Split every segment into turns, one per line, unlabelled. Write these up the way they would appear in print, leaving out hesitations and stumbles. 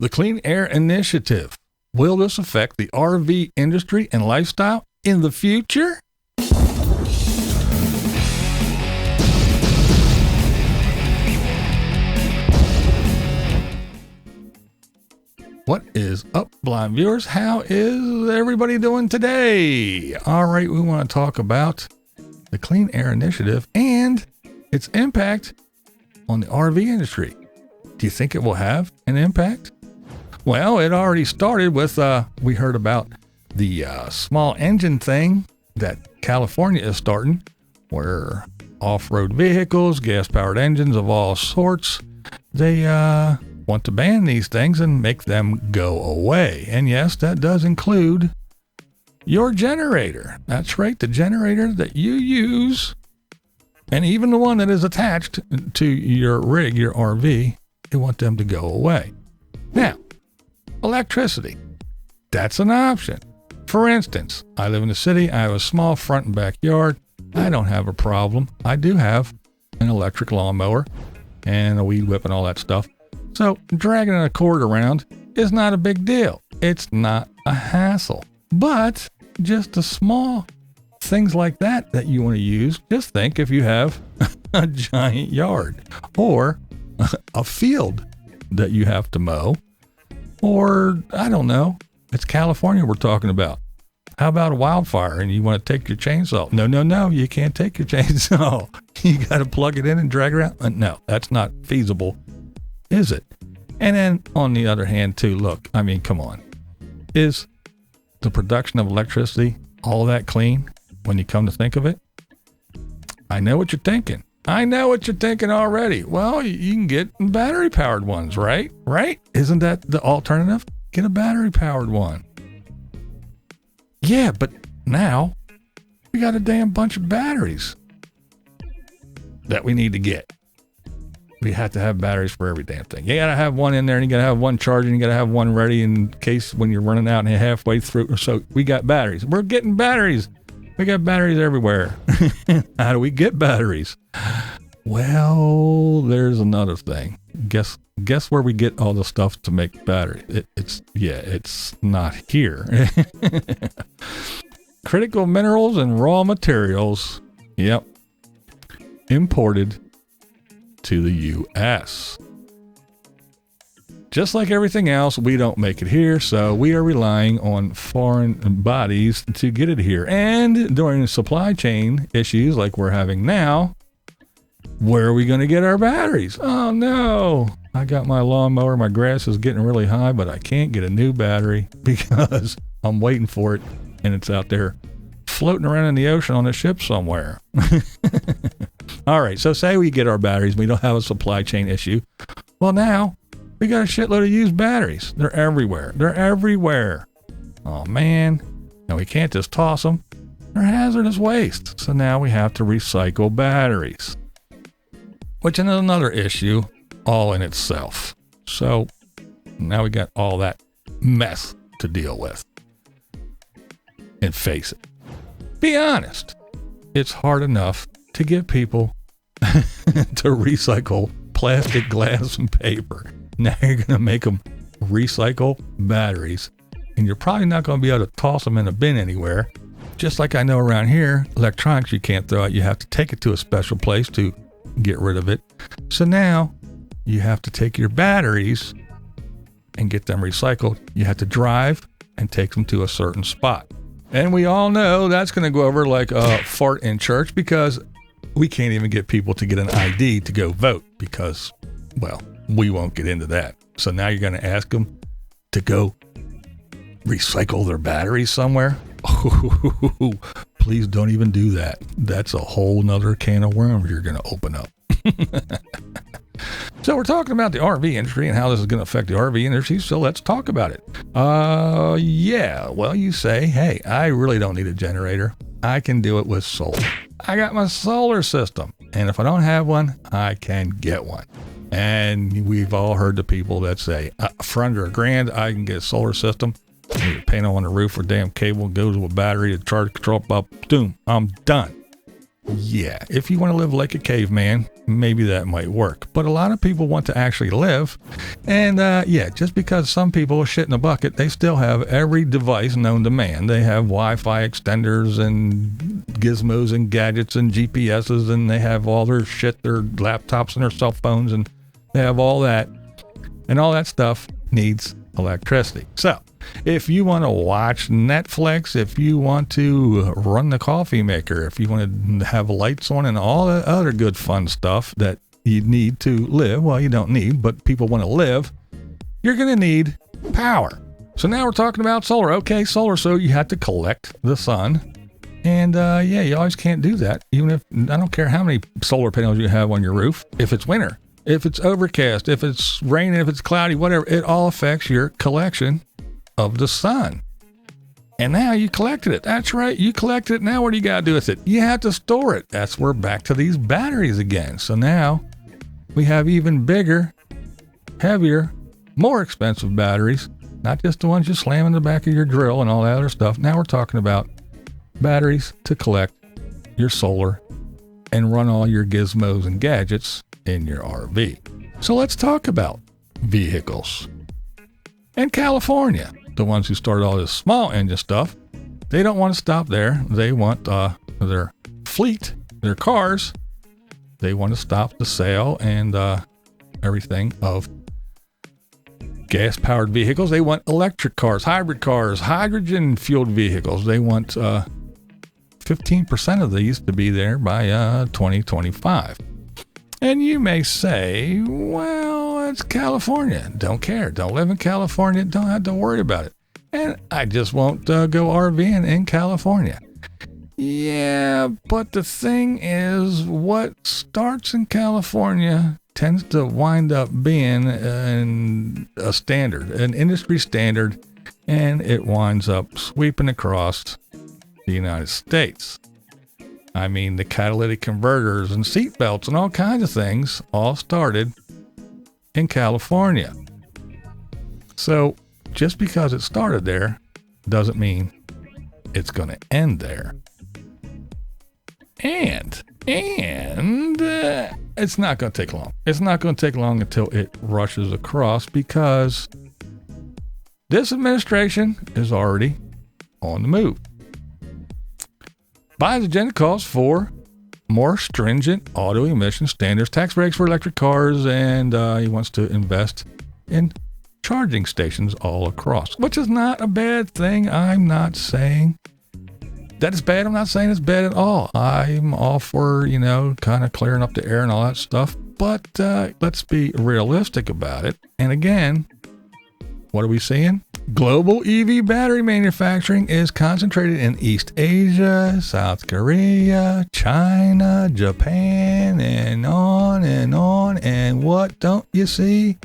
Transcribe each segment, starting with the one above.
The Clean Air Initiative. Will this affect the RV industry and lifestyle in the future? What is up, blind viewers? How is everybody doing today? All right, we want to talk about the Clean Air Initiative and its impact on the RV industry. Do you think it will have an impact? Well, it already started with, we heard about the small engine thing that California is starting, where off-road vehicles, gas-powered engines of all sorts, they want to ban these things and make them go away. And yes, that does include your generator. That's right, the generator that you use, and even the one that is attached to your rig, your RV, they want them to go away. Now, electricity, that's an option. For instance, I live in the city, I have a small front and backyard. I don't have a problem. I do have an electric lawnmower and a weed whip and all that stuff. So dragging a cord around is not a big deal. It's not a hassle. But just the small things like that you want to use, just think if you have a giant yard or a field that you have to mow, or I don't know, it's California we're talking about. How about a wildfire and you want to take your chainsaw? No, you can't take your chainsaw. You got to plug it in and drag it around. No, that's not feasible, is it? And then on the other hand too, look, I mean, come on. Is the production of electricity all that clean when you come to think of it? I know what you're thinking. Already. Well, you can get battery powered ones, right? Isn't that the alternative? Get a battery powered one. Yeah, but now we got a damn bunch of batteries that we need to get. We have to have batteries for every damn thing. You got to have one in there, and you got to have one charging, you got to have one ready in case when you're running out and halfway through. So we got batteries. We're getting batteries. We got batteries everywhere. How do we get batteries? Well, there's another thing. Guess where we get all the stuff to make batteries? It's not here. Critical minerals and raw materials. Yep. Imported to the U.S. Just like everything else, we don't make it here, so we are relying on foreign bodies to get it here. And during supply chain issues like we're having now, where are we going to get our batteries? Oh no, I got my lawnmower, my grass is getting really high, but I can't get a new battery because I'm waiting for it and it's out there floating around in the ocean on a ship somewhere. All right, so say we get our batteries, we don't have a supply chain issue. Well, now we got a shitload of used batteries. They're everywhere. Oh man, now we can't just toss them. They're hazardous waste. So now we have to recycle batteries, which is another issue all in itself. So now we got all that mess to deal with. And face it, be honest, it's hard enough to get people to recycle plastic, glass, and paper. Now you're going to make them recycle batteries, and you're probably not going to be able to toss them in a bin anywhere. Just like I know around here, electronics you can't throw out. You have to take it to a special place to get rid of it. So now you have to take your batteries and get them recycled. You have to drive and take them to a certain spot. And we all know that's going to go over like a fart in church, because we can't even get people to get an ID to go vote because, well, we won't get into that. So now you're going to ask them to go recycle their batteries somewhere? Oh, please don't even do that. That's a whole nother can of worms you're going to open up. So we're talking about the RV industry and how this is going to affect the RV industry. So let's talk about it. Yeah. Well, you say, hey, I really don't need a generator. I can do it with solar. I got my solar system. And if I don't have one, I can get one. And we've all heard the people that say, for under $1,000, I can get a solar system. I need a panel on the roof or damn cable, go to a battery, a charge control, boom, I'm done. Yeah, if you want to live like a caveman, maybe that might work. But a lot of people want to actually live. And just because some people shit in a bucket, they still have every device known to man. They have Wi-Fi extenders and gizmos and gadgets and GPSs, and they have all their shit, their laptops and their cell phones, and they have all that. And all that stuff needs electricity. So if you want to watch Netflix, if you want to run the coffee maker, if you want to have lights on and all the other good fun stuff that you need to live, well, you don't need, but people want to live, you're going to need power. So now we're talking about solar. Okay, solar, so you have to collect the sun. And you always can't do that, even if, I don't care how many solar panels you have on your roof, if it's winter, if it's overcast, if it's raining, if it's cloudy, whatever, it all affects your collection of the sun. And now you collected it. That's right, you collected it. Now what do you got to do with it? You have to store it. That's where we're back to these batteries again. So now we have even bigger, heavier, more expensive batteries, not just the ones you slam in the back of your drill and all that other stuff. Now we're talking about batteries to collect your solar and run all your gizmos and gadgets in your RV. So let's talk about vehicles. In California, the ones who started all this small engine stuff, they don't want to stop there. They want their fleet, their cars, they want to stop the sale and everything of gas-powered vehicles. They want electric cars, hybrid cars, hydrogen-fueled vehicles. They want 15% of these to be there by 2025. And you may say, well, it's California. Don't care. Don't live in California. Don't have to worry about it. And I just won't go RVing in California. Yeah, but the thing is, what starts in California tends to wind up being a standard, an industry standard, and it winds up sweeping across the United States. I mean, the catalytic converters and seat belts and all kinds of things all started in California. So just because it started there doesn't mean it's going to end there. And it's not going to take long. It's not going to take long until it rushes across, because this administration is already on the move. Biden's agenda calls for more stringent auto emission standards, tax breaks for electric cars, and he wants to invest in charging stations all across, which is not a bad thing. I'm not saying that it's bad. I'm not saying it's bad at all. I'm all for, kind of clearing up the air and all that stuff, but let's be realistic about it. And again, what are we seeing? Global EV battery manufacturing is concentrated in East Asia, South Korea, China, Japan, and on and on. And what don't you see?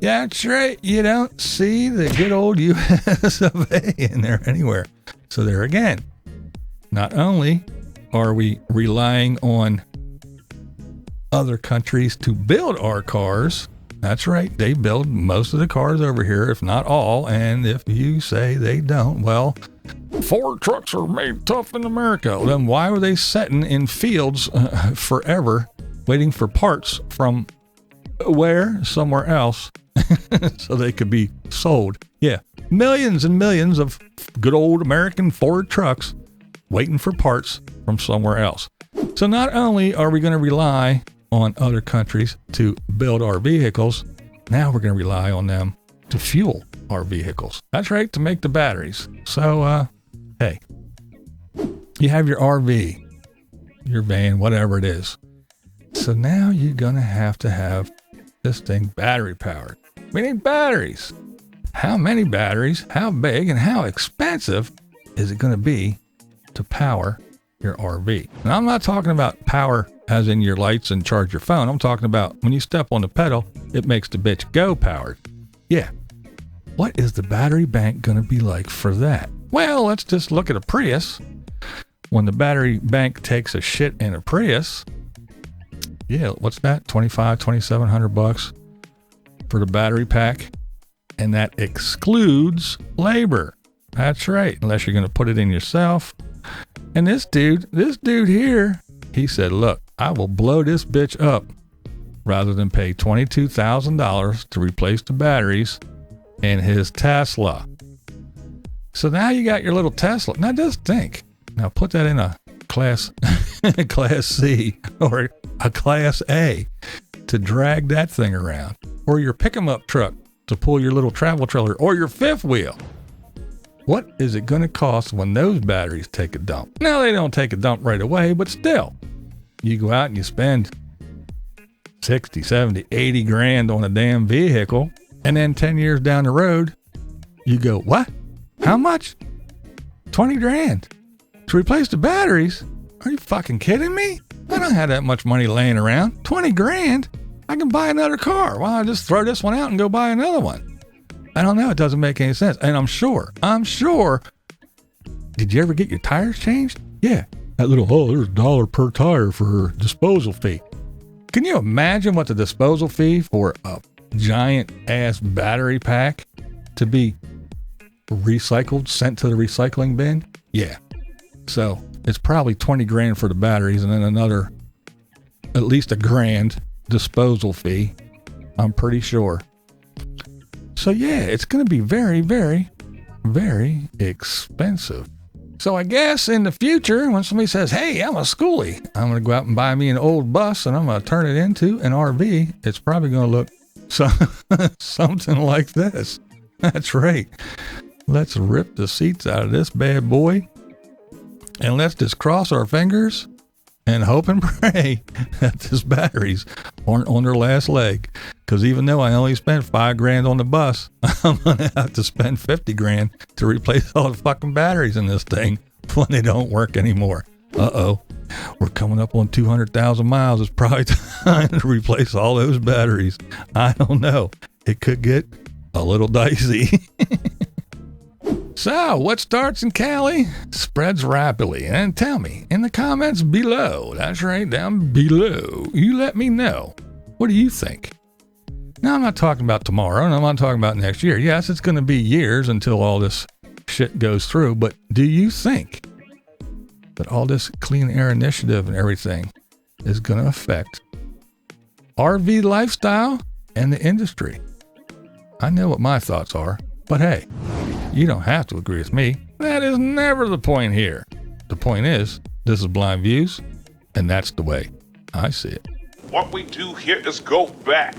That's right, you don't see the good old US of A in there anywhere. So there again, not only are we relying on other countries to build our cars, that's right, they build most of the cars over here, if not all, and if you say they don't, well, Ford trucks are made tough in America. Then why were they sitting in fields forever waiting for parts from where? Somewhere else so they could be sold? Yeah, millions and millions of good old American Ford trucks waiting for parts from somewhere else. So not only are we going to rely on other countries to build our vehicles, now we're going to rely on them to fuel our vehicles. That's right, to make the batteries. So, hey, you have your RV, your van, whatever it is. So now you're going to have this thing battery powered. We need batteries. How many batteries, how big, and how expensive is it going to be to power your RV? And I'm not talking about power as in your lights and charge your phone. I'm talking about when you step on the pedal, it makes the bitch go powered. Yeah. What is the battery bank going to be like for that? Well, let's just look at a Prius. When the battery bank takes a shit in a Prius, yeah, what's that? $2,700 for the battery pack. And that excludes labor. That's right, unless you're going to put it in yourself. And this dude here, He said, look, I will blow this bitch up rather than pay $22,000 to replace the batteries in his Tesla. So now you got your little Tesla. Now just think. Now put that in a class C or a class A to drag that thing around, or your pick 'em up truck to pull your little travel trailer, or your fifth wheel. What is it going to cost when those batteries take a dump? Now they don't take a dump right away, but still, you go out and you spend 60, 70, 80 grand on a damn vehicle, and then 10 years down the road, you go, what? How much? 20 grand to replace the batteries? Are you fucking kidding me? I don't have that much money laying around. 20 grand? I can buy another car. Why don't I just throw this one out and go buy another one? I don't know. It doesn't make any sense. And I'm sure. Did you ever get your tires changed? Yeah. That little, there's $1 per tire for disposal fee. Can you imagine what the disposal fee for a giant ass battery pack to be recycled, sent to the recycling bin? Yeah. So it's probably 20 grand for the batteries and then another, at least a grand disposal fee. I'm pretty sure. So yeah, it's going to be very, very, very expensive. So I guess in the future, when somebody says, hey, I'm a schoolie, I'm going to go out and buy me an old bus and I'm going to turn it into an RV. It's probably going to look something like this. That's right. Let's rip the seats out of this bad boy and let's just cross our fingers and hope and pray that these batteries aren't on their last leg. Because even though I only spent $5 grand on the bus, I'm going to have to spend 50 grand to replace all the fucking batteries in this thing when they don't work anymore. Uh-oh. We're coming up on 200,000 miles. It's probably time to replace all those batteries. I don't know. It could get a little dicey. So, what starts in Cali spreads rapidly. And tell me in the comments below, that's right, down below, you let me know. What do you think? Now, I'm not talking about tomorrow, and I'm not talking about next year. Yes, it's going to be years until all this shit goes through, but do you think that all this clean air initiative and everything is going to affect RV lifestyle and the industry? I know what my thoughts are, but hey, you don't have to agree with me. That is never the point here. The point is, this is Blind Views, and that's the way I see it.
What we do here is go back.